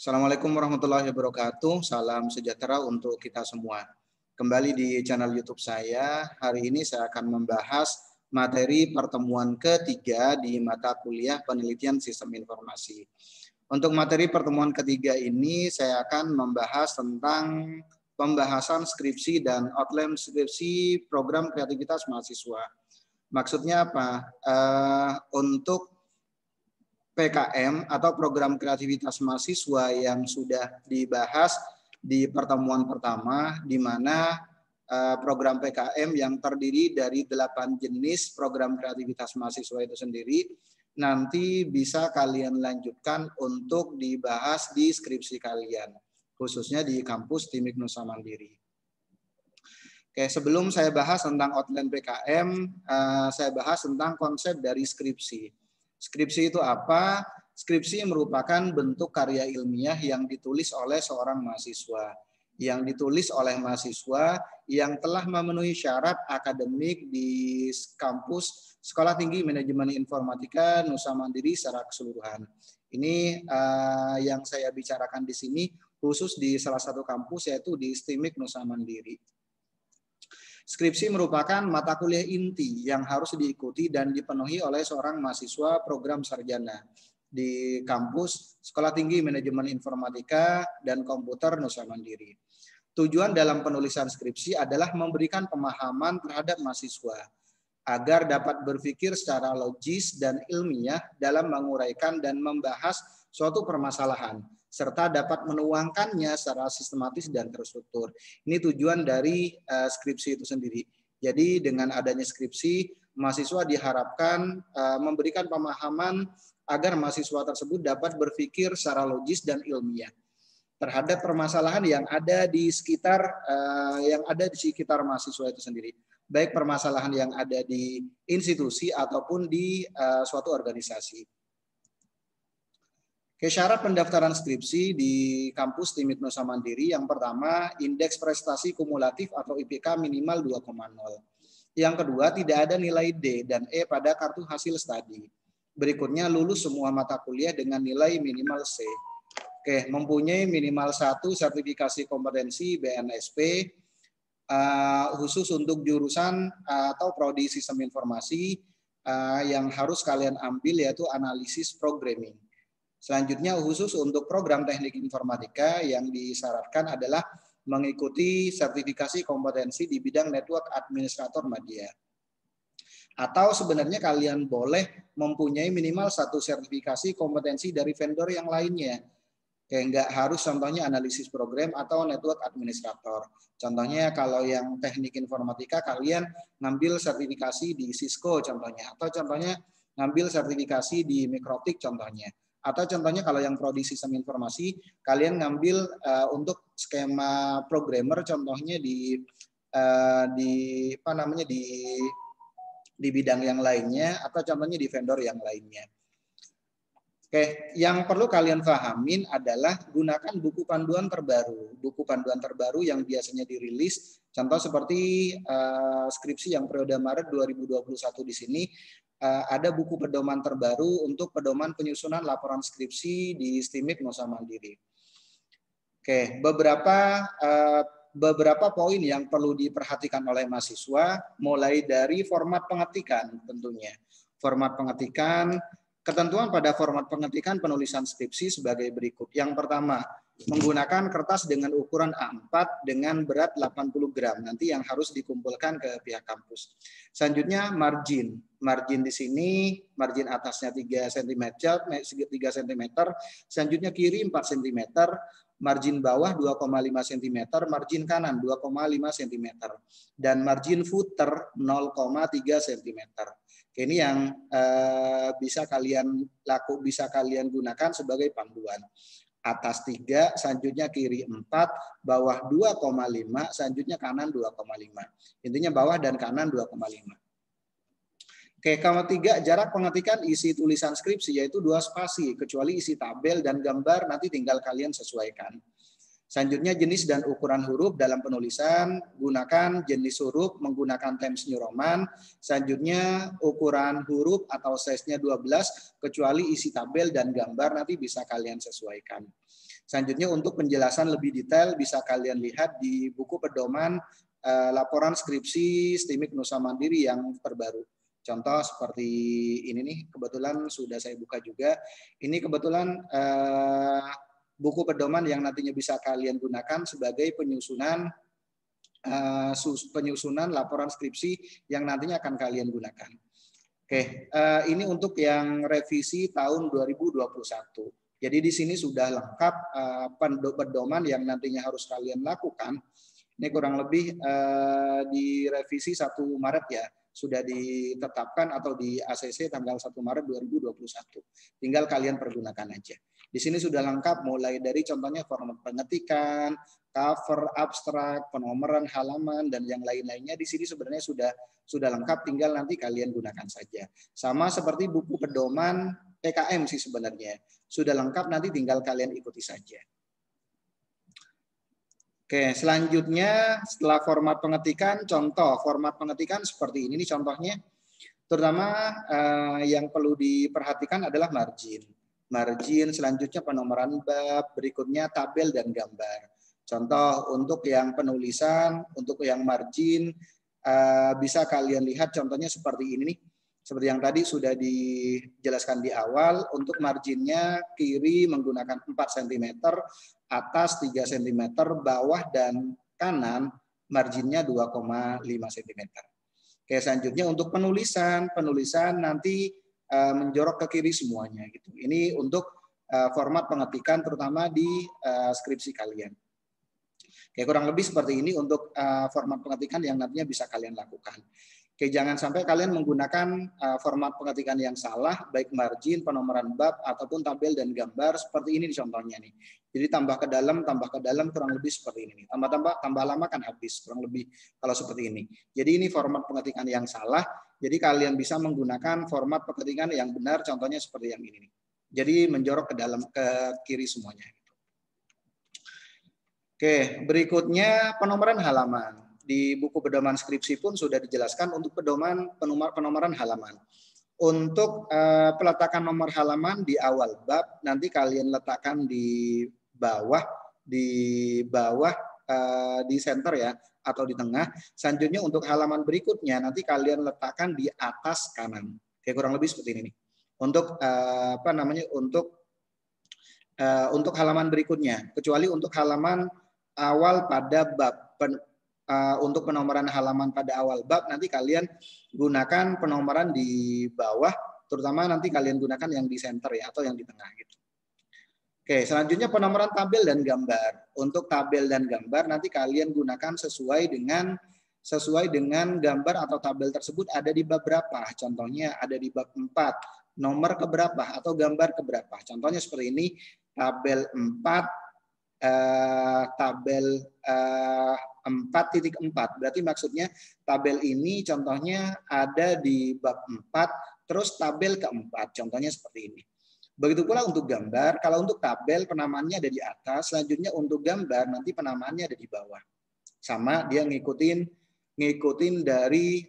Assalamualaikum warahmatullahi wabarakatuh. Salam sejahtera untuk kita semua. Kembali di channel YouTube saya. Hari ini saya akan membahas materi pertemuan ketiga di mata kuliah Penelitian Sistem Informasi. Untuk materi pertemuan ketiga ini saya akan membahas tentang pembahasan skripsi dan outline skripsi program kreativitas mahasiswa. Maksudnya apa? Untuk PKM atau program kreativitas mahasiswa yang sudah dibahas di pertemuan pertama, di mana program PKM yang terdiri dari 8 jenis program kreativitas mahasiswa itu sendiri nanti bisa kalian lanjutkan untuk dibahas di skripsi kalian, khususnya di kampus Timik Nusa Mandiri. Oke, sebelum saya bahas tentang outline PKM, saya bahas tentang konsep dari skripsi. Skripsi itu apa? Skripsi merupakan bentuk karya ilmiah yang ditulis oleh seorang mahasiswa. Yang ditulis oleh mahasiswa yang telah memenuhi syarat akademik di kampus Sekolah Tinggi Manajemen Informatika Nusa Mandiri secara keseluruhan. Ini yang saya bicarakan di sini khusus di salah satu kampus, yaitu di STIMIK Nusa Mandiri. Skripsi merupakan mata kuliah inti yang harus diikuti dan dipenuhi oleh seorang mahasiswa program sarjana di kampus Sekolah Tinggi Manajemen Informatika dan Komputer Nusa Mandiri. Tujuan dalam penulisan skripsi adalah memberikan pemahaman terhadap mahasiswa agar dapat berpikir secara logis dan ilmiah dalam menguraikan dan membahas suatu permasalahan, serta dapat menuangkannya secara sistematis dan terstruktur. Ini tujuan dari skripsi itu sendiri. Jadi dengan adanya skripsi, mahasiswa diharapkan memberikan pemahaman agar mahasiswa tersebut dapat berpikir secara logis dan ilmiah terhadap permasalahan yang ada di sekitar mahasiswa itu sendiri. Baik permasalahan yang ada di institusi ataupun di suatu organisasi. Syarat pendaftaran skripsi di kampus Timik Nusa Mandiri, yang pertama, indeks prestasi kumulatif atau IPK minimal 2,0. Yang kedua, tidak ada nilai D dan E pada kartu hasil studi. Berikutnya, lulus semua mata kuliah dengan nilai minimal C. Mempunyai minimal 1 sertifikasi kompetensi BNSP, khusus untuk jurusan atau prodi sistem informasi yang harus kalian ambil, yaitu analisis programming. Selanjutnya, khusus untuk program teknik informatika yang disyaratkan adalah mengikuti sertifikasi kompetensi di bidang network administrator media. Atau sebenarnya kalian boleh mempunyai minimal 1 sertifikasi kompetensi dari vendor yang lainnya. Nggak harus contohnya analisis program atau network administrator. Contohnya kalau yang teknik informatika kalian ngambil sertifikasi di Cisco contohnya. Atau contohnya ngambil sertifikasi di Mikrotik contohnya. Atau contohnya kalau yang prodi sistem informasi, kalian ngambil untuk skema programmer contohnya di bidang yang lainnya, atau contohnya di vendor yang lainnya. Yang perlu kalian pahamin adalah gunakan buku panduan terbaru. Buku panduan terbaru yang biasanya dirilis, contoh seperti skripsi yang periode Maret 2021 di sini, ada buku pedoman terbaru untuk pedoman penyusunan laporan skripsi di STIMIK Nusa Mandiri. Beberapa poin yang perlu diperhatikan oleh mahasiswa, mulai dari format pengetikan tentunya. Format pengetikan, ketentuan pada format pengetikan penulisan skripsi sebagai berikut. Yang pertama, menggunakan kertas dengan ukuran A4 dengan berat 80 gram. Nanti yang harus dikumpulkan ke pihak kampus. Selanjutnya, margin. Margin di sini, margin atasnya 3 cm, selanjutnya kiri 4 cm, margin bawah 2,5 cm, margin kanan 2,5 cm, dan margin footer 0,3 cm. Ini yang bisa kalian gunakan sebagai panduan. Atas 3, selanjutnya kiri 4, bawah 2,5, selanjutnya kanan 2,5. Intinya bawah dan kanan 2,5. Ketiga, jarak pengetikan isi tulisan skripsi yaitu 2 spasi, kecuali isi tabel dan gambar nanti tinggal kalian sesuaikan. Selanjutnya jenis dan ukuran huruf dalam penulisan, gunakan jenis huruf menggunakan Times New Roman. Selanjutnya ukuran huruf atau size-nya 12 kecuali isi tabel dan gambar nanti bisa kalian sesuaikan. Selanjutnya untuk penjelasan lebih detail bisa kalian lihat di buku pedoman laporan skripsi STIMIK Nusa Mandiri yang terbaru. Contoh seperti ini nih, kebetulan sudah saya buka juga. Ini kebetulan buku pedoman yang nantinya bisa kalian gunakan sebagai penyusunan laporan skripsi yang nantinya akan kalian gunakan. Oke, ini untuk yang revisi tahun 2021. Jadi di sini sudah lengkap pedoman yang nantinya harus kalian lakukan. Ini kurang lebih di revisi 1 Maret ya, sudah ditetapkan atau di ACC tanggal 1 Maret 2021. Tinggal kalian pergunakan aja. Di sini sudah lengkap mulai dari contohnya format pengetikan, cover, abstrak, penomoran halaman dan yang lain-lainnya di sini sebenarnya sudah lengkap, tinggal nanti kalian gunakan saja. Sama seperti buku pedoman PKM sih sebenarnya. Sudah lengkap, nanti tinggal kalian ikuti saja. Oke, selanjutnya setelah format pengetikan, contoh format pengetikan seperti ini nih contohnya. Terutama yang perlu diperhatikan adalah margin. Margin, selanjutnya penomoran bab, berikutnya tabel dan gambar. Contoh untuk yang penulisan, untuk yang margin, bisa kalian lihat contohnya seperti ini nih. Seperti yang tadi sudah dijelaskan di awal, untuk marginnya kiri menggunakan 4 cm, atas 3 cm, bawah dan kanan marginnya 2,5 cm. Oke, selanjutnya untuk penulisan nanti menjorok ke kiri semuanya gitu. Ini untuk format pengetikan terutama di skripsi kalian. Oke, kurang lebih seperti ini untuk format pengetikan yang nantinya bisa kalian lakukan. Oke, jangan sampai kalian menggunakan format pengetikan yang salah, baik margin, penomoran bab, ataupun tabel dan gambar seperti ini contohnya nih. Jadi tambah ke dalam kurang lebih seperti ini. Tambah lama kan habis, kurang lebih kalau seperti ini. Jadi ini format pengetikan yang salah, jadi kalian bisa menggunakan format pengetikan yang benar, contohnya seperti yang ini nih. Jadi menjorok ke kiri semuanya. Oke, berikutnya penomoran halaman. Di buku pedoman skripsi pun sudah dijelaskan untuk penomoran halaman. Untuk peletakan nomor halaman di awal bab, nanti kalian letakkan di bawah di center ya, atau di tengah. Selanjutnya untuk halaman berikutnya nanti kalian letakkan di atas kanan. Oke, kurang lebih seperti ini nih. Untuk untuk halaman berikutnya, kecuali untuk halaman awal pada bab. Untuk penomoran halaman pada awal bab nanti kalian gunakan penomoran di bawah, terutama nanti kalian gunakan yang di center ya, atau yang di tengah gitu. Oke, selanjutnya penomoran tabel dan gambar. Untuk tabel dan gambar nanti kalian gunakan sesuai dengan gambar atau tabel tersebut ada di bab berapa. Contohnya ada di bab 4, nomor keberapa atau gambar keberapa. Contohnya seperti ini, tabel 4 tabel 4.4, berarti maksudnya tabel ini contohnya ada di bab 4 terus tabel keempat, contohnya seperti ini. Begitu pula untuk gambar, kalau untuk tabel penamaannya ada di atas, selanjutnya untuk gambar nanti penamaannya ada di bawah. Sama dia ngikutin dari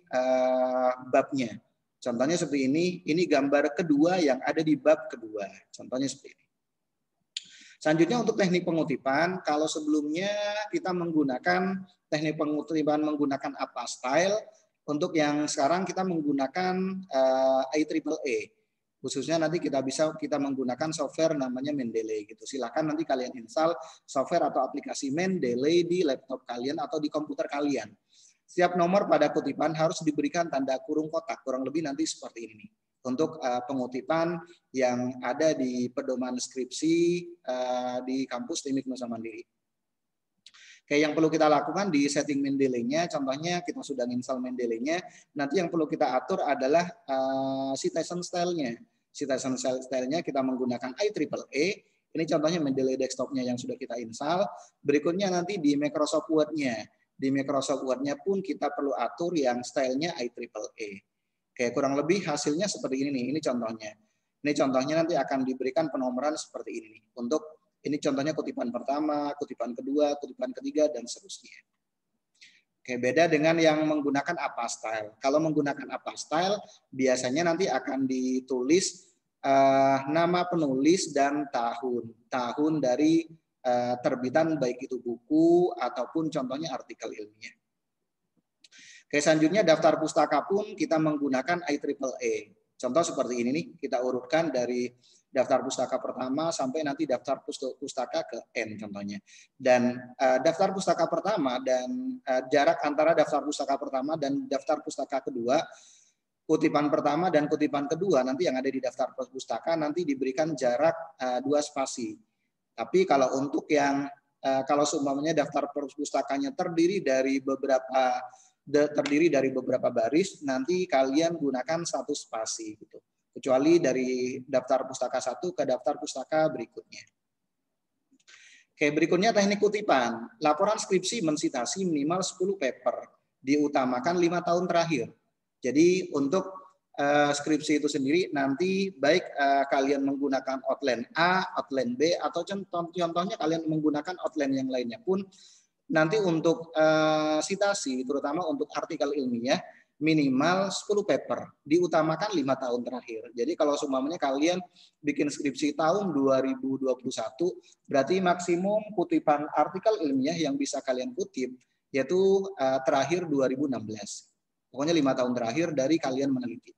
babnya. Contohnya seperti ini gambar kedua yang ada di bab kedua, contohnya seperti ini. Selanjutnya untuk teknik pengutipan, kalau sebelumnya kita menggunakan teknik pengutipan menggunakan apa style, untuk yang sekarang kita menggunakan IEEE. Khususnya nanti kita menggunakan software namanya Mendeley gitu. Silakan nanti kalian install software atau aplikasi Mendeley di laptop kalian atau di komputer kalian. Setiap nomor pada kutipan harus diberikan tanda kurung kotak, kurang lebih nanti seperti ini nih. Untuk pengutipan yang ada di pedoman skripsi di kampus STIMIK Nusa Mandiri. Oke, yang perlu kita lakukan di setting Mendeley-nya, contohnya kita sudah install Mendeley-nya, nanti yang perlu kita atur adalah citation style-nya. Citation style-nya kita menggunakan IEEE, ini contohnya Mendeley desktop-nya yang sudah kita install. Berikutnya nanti di Microsoft Word-nya. Di Microsoft Word-nya pun kita perlu atur yang style-nya IEEE. Oke, kurang lebih hasilnya seperti ini nih. Ini contohnya. Ini contohnya nanti akan diberikan penomoran seperti ini nih. Untuk Ini contohnya kutipan pertama, kutipan kedua, kutipan ketiga, dan seterusnya. Oke, beda dengan yang menggunakan apostyle. Kalau menggunakan apostyle, biasanya nanti akan ditulis nama penulis dan tahun dari terbitan, baik itu buku ataupun contohnya artikel ilmiah. Oke, selanjutnya daftar pustaka pun kita menggunakan IEEE. Contoh seperti ini nih, kita urutkan dari daftar pustaka pertama sampai nanti daftar pustaka ke N contohnya. Dan daftar pustaka pertama dan jarak antara daftar pustaka pertama dan daftar pustaka kedua, kutipan pertama dan kutipan kedua nanti yang ada di daftar pustaka nanti diberikan jarak 2 spasi. Tapi kalau untuk yang kalau seumpamanya daftar pustakanya terdiri dari beberapa baris, nanti kalian gunakan 1 spasi gitu. Kecuali dari daftar pustaka 1 ke daftar pustaka berikutnya. Oke, berikutnya teknik kutipan. Laporan skripsi mensitasi minimal 10 paper, diutamakan 5 tahun terakhir. Jadi untuk skripsi itu sendiri nanti baik kalian menggunakan outline A, outline B, atau contohnya kalian menggunakan outline yang lainnya pun, nanti untuk sitasi, terutama untuk artikel ilmiah, minimal 10 paper, diutamakan 5 tahun terakhir. Jadi kalau semuanya kalian bikin skripsi tahun 2021, berarti maksimum kutipan artikel ilmiah yang bisa kalian kutip yaitu terakhir 2016. Pokoknya 5 tahun terakhir dari kalian meneliti.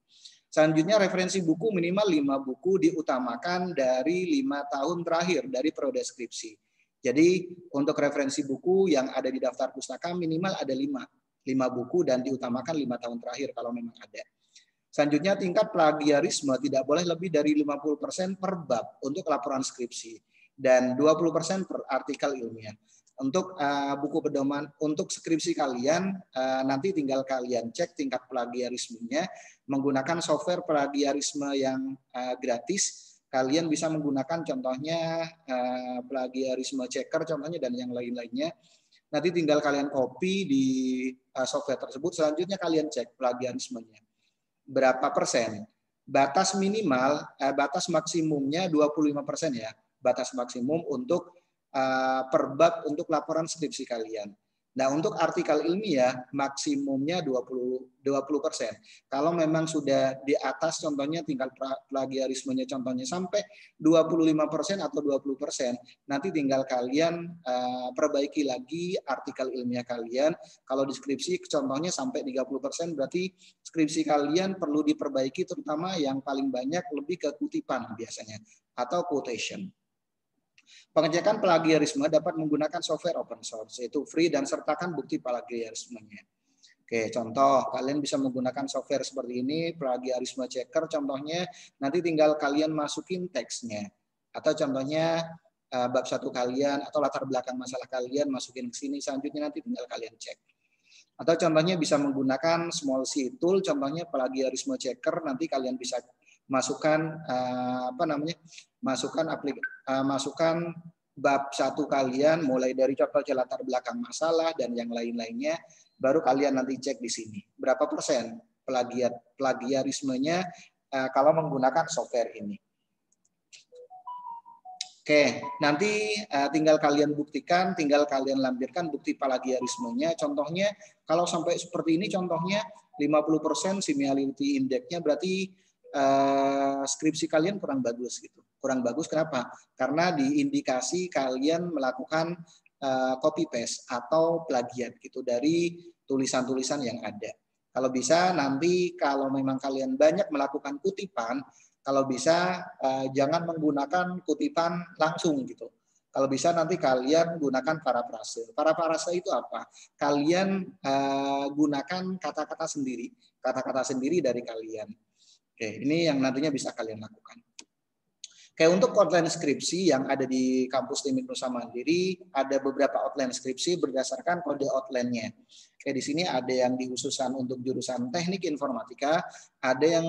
Selanjutnya referensi buku minimal 5 buku, diutamakan dari 5 tahun terakhir dari periode skripsi. Jadi untuk referensi buku yang ada di daftar pustaka minimal ada 5 buku dan diutamakan 5 tahun terakhir kalau memang ada. Selanjutnya tingkat plagiarisme tidak boleh lebih dari 50% per bab untuk laporan skripsi dan 20% per artikel ilmiah. Untuk buku pedoman untuk skripsi kalian nanti tinggal kalian cek tingkat plagiarismenya menggunakan software plagiarisme yang gratis. Kalian bisa menggunakan contohnya plagiarisme checker contohnya dan yang lain-lainnya. Nanti tinggal kalian copy di software tersebut. Selanjutnya kalian cek plagiarismenya. Berapa persen? Batas minimal, batas maksimumnya 25% ya. Batas maksimum untuk per bab untuk laporan skripsi kalian. Nah, untuk artikel ilmiah maksimumnya 20%. Kalau memang sudah di atas contohnya tingkat plagiarismenya contohnya sampai 25% atau 20%, nanti tinggal kalian perbaiki lagi artikel ilmiah kalian. Kalau di skripsi contohnya sampai 30%, berarti skripsi kalian perlu diperbaiki terutama yang paling banyak lebih ke kutipan biasanya atau quotation. Pengecekan plagiarisme dapat menggunakan software open source, yaitu free dan sertakan bukti plagiarismenya. Oke, contoh kalian bisa menggunakan software seperti ini, plagiarisme checker contohnya, nanti tinggal kalian masukin teksnya. Atau contohnya bab 1 kalian atau latar belakang masalah kalian masukin ke sini, selanjutnya nanti tinggal kalian cek. Atau contohnya bisa menggunakan small c tool, contohnya plagiarisme checker, nanti kalian bisa masukkan masukkan bab 1 kalian mulai dari contoh latar belakang masalah dan yang lain-lainnya, baru kalian nanti cek di sini berapa persen plagiarismenya kalau menggunakan software ini. Oke, nanti tinggal kalian buktikan, tinggal kalian lampirkan bukti plagiarismenya. Contohnya kalau sampai seperti ini, contohnya 50% similarity index-nya berarti skripsi kalian kurang bagus gitu. Kurang bagus kenapa? Karena diindikasi kalian melakukan copy paste atau plagiat gitu dari tulisan-tulisan yang ada. Kalau bisa nanti kalau memang kalian banyak melakukan kutipan, kalau bisa jangan menggunakan kutipan langsung gitu. Kalau bisa nanti kalian gunakan parafrase. Parafrase itu apa? Kalian gunakan kata-kata sendiri dari kalian. Oke, ini yang nantinya bisa kalian lakukan. Oke, untuk outline skripsi yang ada di kampus Teknik Nusa Mandiri, ada beberapa outline skripsi berdasarkan kode outline-nya. Oke, di sini ada yang dikhususkan untuk jurusan Teknik Informatika, ada yang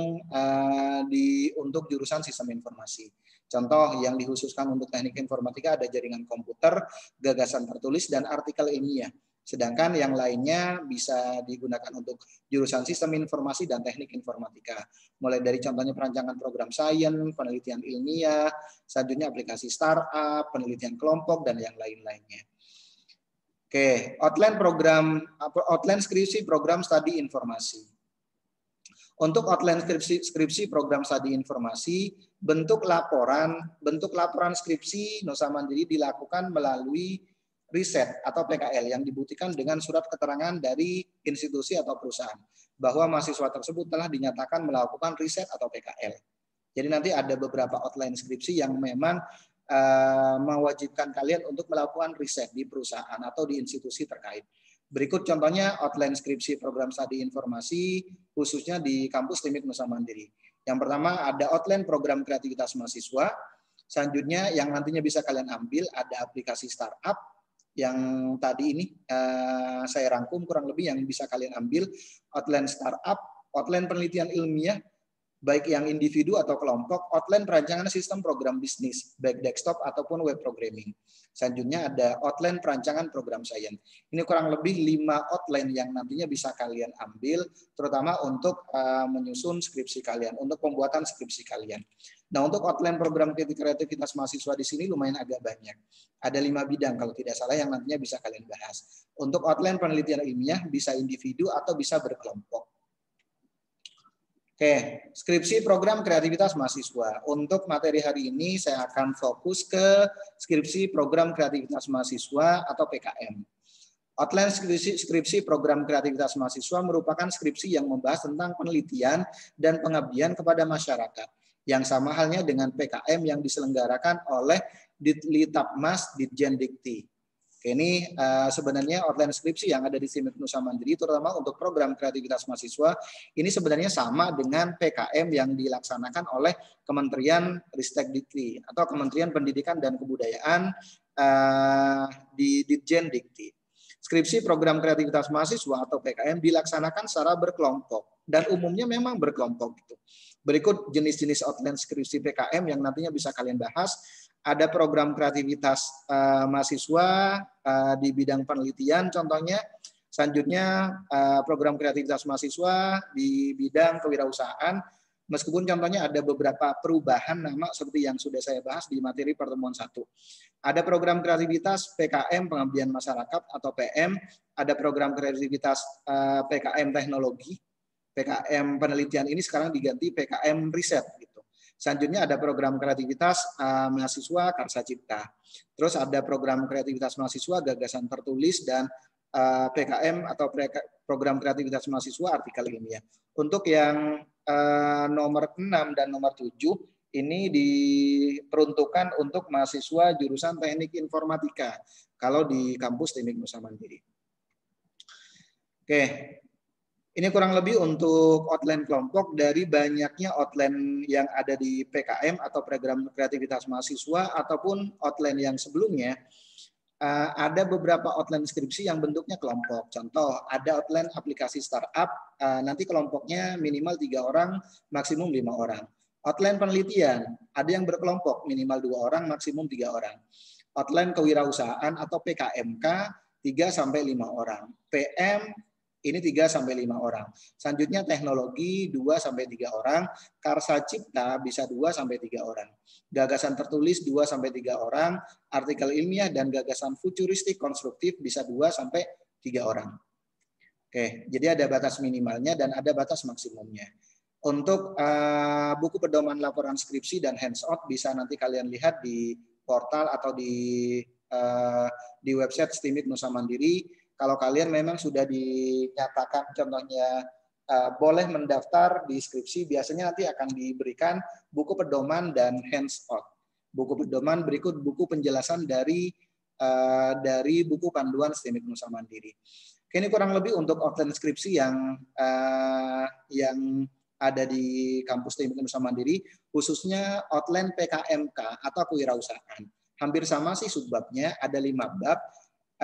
untuk jurusan Sistem Informasi. Contoh yang dikhususkan untuk Teknik Informatika ada jaringan komputer, gagasan tertulis, dan artikel ilmiah. Sedangkan yang lainnya bisa digunakan untuk jurusan sistem informasi dan teknik informatika. Mulai dari contohnya perancangan program sains, penelitian ilmiah, selanjutnya aplikasi startup, penelitian kelompok, dan yang lain-lainnya. Oke, outline skripsi program studi informasi. Untuk outline skripsi program studi informasi, bentuk laporan skripsi Nusa Mandiri dilakukan melalui riset atau PKL yang dibuktikan dengan surat keterangan dari institusi atau perusahaan bahwa mahasiswa tersebut telah dinyatakan melakukan riset atau PKL. Jadi nanti ada beberapa outline skripsi yang memang mewajibkan kalian untuk melakukan riset di perusahaan atau di institusi terkait. Berikut contohnya outline skripsi program studi informasi khususnya di kampus TIMIK Nusa Mandiri. Yang pertama ada outline program kreativitas mahasiswa. Selanjutnya yang nantinya bisa kalian ambil ada aplikasi startup yang tadi ini saya rangkum kurang lebih yang bisa kalian ambil, outline startup, outline penelitian ilmiah, baik yang individu atau kelompok, outline perancangan sistem program bisnis, baik desktop ataupun web programming. Selanjutnya ada outline perancangan program sains. Ini kurang lebih 5 outline yang nantinya bisa kalian ambil, terutama untuk menyusun skripsi kalian, untuk pembuatan skripsi kalian. Nah, untuk outline program kreativitas mahasiswa di sini lumayan agak banyak. Ada 5 bidang kalau tidak salah yang nantinya bisa kalian bahas. Untuk outline penelitian ilmiah bisa individu atau bisa berkelompok. Oke, skripsi program kreativitas mahasiswa. Untuk materi hari ini saya akan fokus ke skripsi program kreativitas mahasiswa atau PKM. Outline skripsi program kreativitas mahasiswa merupakan skripsi yang membahas tentang penelitian dan pengabdian kepada masyarakat. Yang sama halnya dengan PKM yang diselenggarakan oleh Ditlitapmas Ditjen Dikti. Ini sebenarnya outline skripsi yang ada di TIMIK Nusa Mandiri, terutama untuk program kreativitas mahasiswa, ini sebenarnya sama dengan PKM yang dilaksanakan oleh Kementerian Ristek Dikti atau Kementerian Pendidikan dan Kebudayaan di Ditjen Dikti. Skripsi program kreativitas mahasiswa atau PKM dilaksanakan secara berkelompok dan umumnya memang berkelompok gitu. Berikut jenis-jenis outline skripsi PKM yang nantinya bisa kalian bahas. Ada program kreativitas mahasiswa di bidang penelitian contohnya. Selanjutnya program kreativitas mahasiswa di bidang kewirausahaan. Meskipun contohnya ada beberapa perubahan nama seperti yang sudah saya bahas di materi pertemuan 1. Ada program kreativitas PKM Pengabdian Masyarakat atau PM. Ada program kreativitas PKM Teknologi. PKM Penelitian ini sekarang diganti PKM Riset gitu. Selanjutnya ada program kreativitas mahasiswa Karsa Cipta. Terus ada program kreativitas mahasiswa Gagasan Tertulis dan PKM atau program kreativitas mahasiswa Artikel Ilmiah. Untuk yang nomor 6 dan nomor 7 ini diperuntukkan untuk mahasiswa jurusan Teknik Informatika kalau di kampus TIMIK Nusa Mandiri. Oke. Ini kurang lebih untuk outline kelompok dari banyaknya outline yang ada di PKM atau program kreativitas mahasiswa ataupun outline yang sebelumnya. Ada beberapa outline skripsi yang bentuknya kelompok. Contoh, ada outline aplikasi startup, nanti kelompoknya minimal 3 orang, maksimum 5 orang. Outline penelitian, ada yang berkelompok, minimal 2 orang, maksimum 3 orang. Outline kewirausahaan atau PKMK, 3-5 orang. PM, ini 3-5 orang. Selanjutnya teknologi 2-3 orang. Karsa Cipta bisa 2-3 orang. Gagasan tertulis 2-3 orang. Artikel ilmiah dan gagasan futuristik konstruktif bisa 2-3 orang. Oke, jadi ada batas minimalnya dan ada batas maksimumnya. Untuk buku pedoman laporan skripsi dan hands-on bisa nanti kalian lihat di portal atau di website TIMIK Nusa Mandiri. Kalau kalian memang sudah dinyatakan contohnya boleh mendaftar di skripsi, biasanya nanti akan diberikan buku pedoman dan hands-on. Buku pedoman berikut buku penjelasan dari buku panduan TIMIK Nusa Mandiri. Ini kurang lebih untuk outline skripsi yang ada di kampus TIMIK Nusa Mandiri, khususnya outline PKMK atau kewirausahaan. Hampir sama sih subbabnya, ada 5 bab.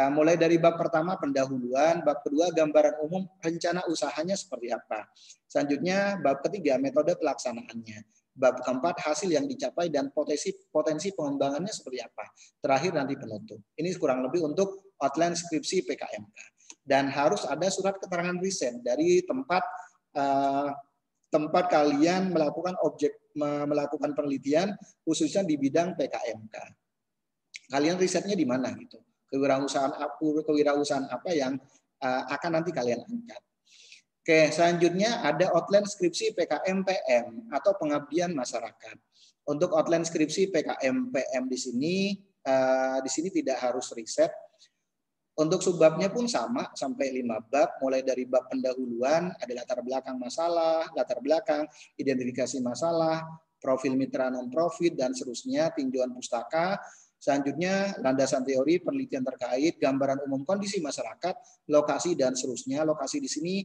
Mulai dari bab pertama pendahuluan, bab kedua gambaran umum rencana usahanya seperti apa. Selanjutnya bab ketiga metode pelaksanaannya. Bab keempat hasil yang dicapai dan potensi pengembangannya seperti apa. Terakhir nanti penutup. Ini kurang lebih untuk outline skripsi PKMK. Dan harus ada surat keterangan riset dari tempat kalian melakukan penelitian khususnya di bidang PKMK. Kalian risetnya di mana gitu? Kewirausahaan apa yang akan nanti kalian angkat. Oke, selanjutnya ada outline skripsi PKM-PM atau pengabdian masyarakat. Untuk outline skripsi PKM-PM di sini tidak harus riset. Untuk subbabnya pun sama, sampai 5 bab, mulai dari bab pendahuluan, ada latar belakang masalah, latar belakang, identifikasi masalah, profil mitra non-profit, dan seterusnya, tinjauan pustaka. Selanjutnya, landasan teori, penelitian terkait, gambaran umum kondisi masyarakat, lokasi, dan seterusnya. Lokasi di sini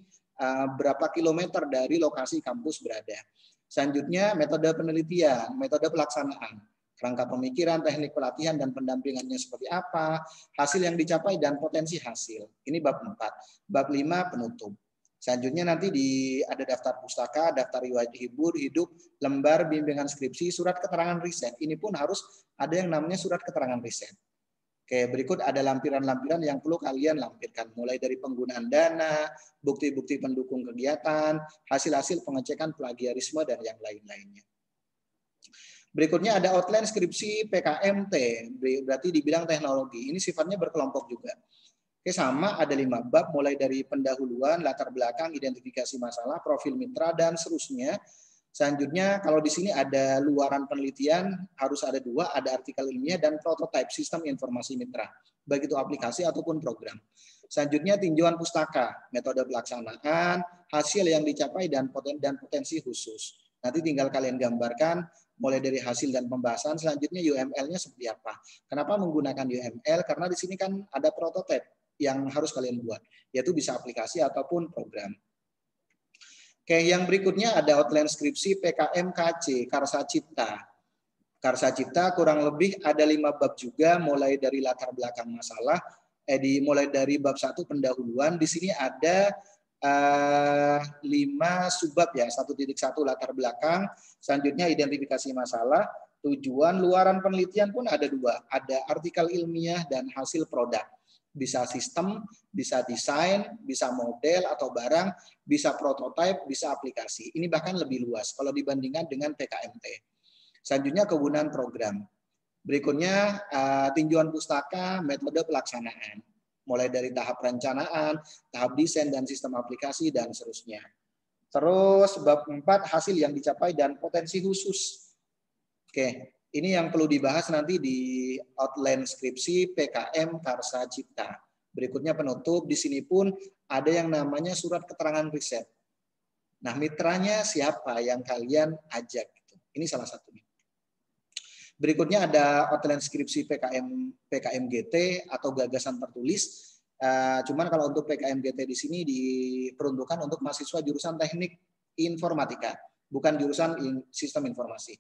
berapa kilometer dari lokasi kampus berada. Selanjutnya, metode penelitian, metode pelaksanaan. Kerangka pemikiran, teknik pelatihan, dan pendampingannya seperti apa, hasil yang dicapai, dan potensi hasil. Ini bab 4. Bab 5, penutup. Selanjutnya nanti ada daftar pustaka, daftar riwayat hidup, lembar bimbingan skripsi, surat keterangan riset. Ini pun harus ada yang namanya surat keterangan riset. Oke, berikut ada lampiran-lampiran yang perlu kalian lampirkan. Mulai dari penggunaan dana, bukti-bukti pendukung kegiatan, hasil-hasil pengecekan plagiarisme, dan yang lain-lainnya. Berikutnya ada outline skripsi PKMT, berarti di bidang teknologi. Ini sifatnya berkelompok juga. Oke, sama ada 5 bab, mulai dari pendahuluan, latar belakang, identifikasi masalah, profil mitra, dan seterusnya. Selanjutnya, kalau di sini ada luaran penelitian, harus ada 2, ada artikel ilmiah dan prototipe sistem informasi mitra, baik itu aplikasi ataupun program. Selanjutnya, tinjauan pustaka, metode pelaksanaan, hasil yang dicapai, dan potensi khusus. Nanti tinggal kalian gambarkan, mulai dari hasil dan pembahasan. Selanjutnya UML-nya seperti apa. Kenapa menggunakan UML? Karena di sini kan ada prototipe yang harus kalian buat, yaitu bisa aplikasi ataupun program. Oke, yang berikutnya ada outline skripsi PKMKC, Karsa Cipta. Karsa Cipta kurang lebih ada 5 bab juga, mulai dari latar belakang masalah, mulai dari bab 1 pendahuluan. Di sini ada 5 subbab ya, 1.1 latar belakang, selanjutnya identifikasi masalah, tujuan, luaran penelitian pun ada 2, ada artikel ilmiah dan hasil produk. Bisa sistem, bisa desain, bisa model atau barang, bisa prototipe, bisa aplikasi. Ini bahkan lebih luas kalau dibandingkan dengan PKMT. Selanjutnya kegunaan program. Berikutnya tinjauan pustaka, metode pelaksanaan. Mulai dari tahap perencanaan, tahap desain dan sistem aplikasi, dan seterusnya. Terus bab 4, hasil yang dicapai dan potensi khusus. Oke, ini yang perlu dibahas nanti di outline skripsi PKM Karsa Cipta. Berikutnya penutup, di sini pun ada yang namanya surat keterangan riset. Nah, mitranya siapa yang kalian ajak? Ini salah satunya. Berikutnya ada outline skripsi PKMGT atau gagasan tertulis. Cuman kalau untuk PKMGT di sini diperuntukkan untuk mahasiswa jurusan teknik informatika, bukan jurusan sistem informasi.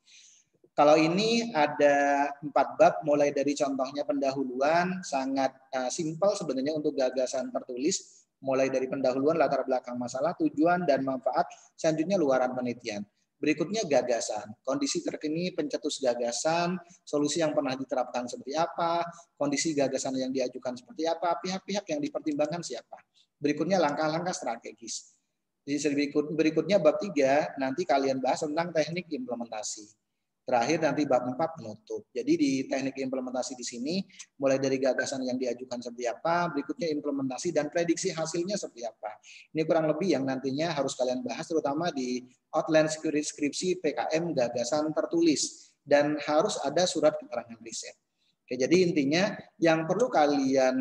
Kalau ini ada 4 bab, mulai dari contohnya pendahuluan, sangat simpel sebenarnya untuk gagasan tertulis, mulai dari pendahuluan, latar belakang masalah, tujuan dan manfaat, selanjutnya luaran penelitian. Berikutnya gagasan, kondisi terkini pencetus gagasan, solusi yang pernah diterapkan seperti apa, kondisi gagasan yang diajukan seperti apa, pihak-pihak yang dipertimbangkan siapa. Berikutnya langkah-langkah strategis. Berikutnya bab 3, nanti kalian bahas tentang teknik implementasi. Terakhir nanti bab 4 penutup. Jadi di teknik implementasi di sini mulai dari gagasan yang diajukan seperti apa, berikutnya implementasi dan prediksi hasilnya seperti apa. Ini kurang lebih yang nantinya harus kalian bahas terutama di outline skripsi PKM gagasan tertulis dan harus ada surat keterangan riset. Oke, jadi intinya yang perlu kalian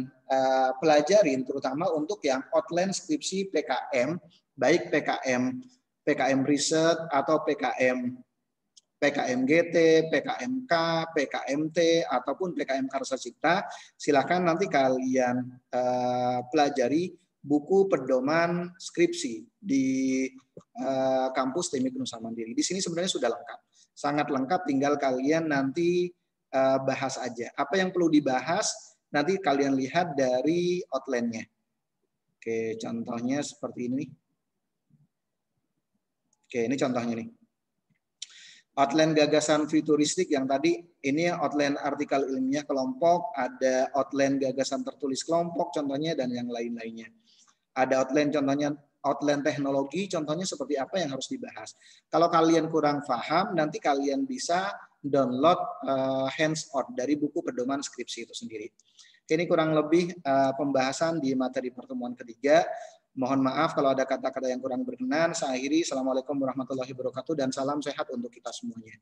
pelajarin terutama untuk yang outline skripsi PKM, baik PKM riset atau PKMGT, PKMK, PKMT, ataupun PKM Karsa Cipta, silakan nanti kalian pelajari buku pedoman skripsi di kampus Teknik Nusa Mandiri. Di sini sebenarnya sudah lengkap, sangat lengkap, tinggal kalian nanti bahas aja. Apa yang perlu dibahas, nanti kalian lihat dari outline-nya. Oke, contohnya seperti ini. Oke, ini contohnya nih. Outline gagasan futuristik yang tadi ini outline artikel ilmiah kelompok, ada outline gagasan tertulis kelompok contohnya dan yang lain-lainnya. Ada outline contohnya outline teknologi contohnya seperti apa yang harus dibahas. Kalau kalian kurang paham nanti kalian bisa download hands-on dari buku pedoman skripsi itu sendiri. Ini kurang lebih pembahasan di materi pertemuan ketiga. Mohon maaf kalau ada kata-kata yang kurang berkenan. Saya akhiri. Assalamualaikum warahmatullahi wabarakatuh dan salam sehat untuk kita semuanya.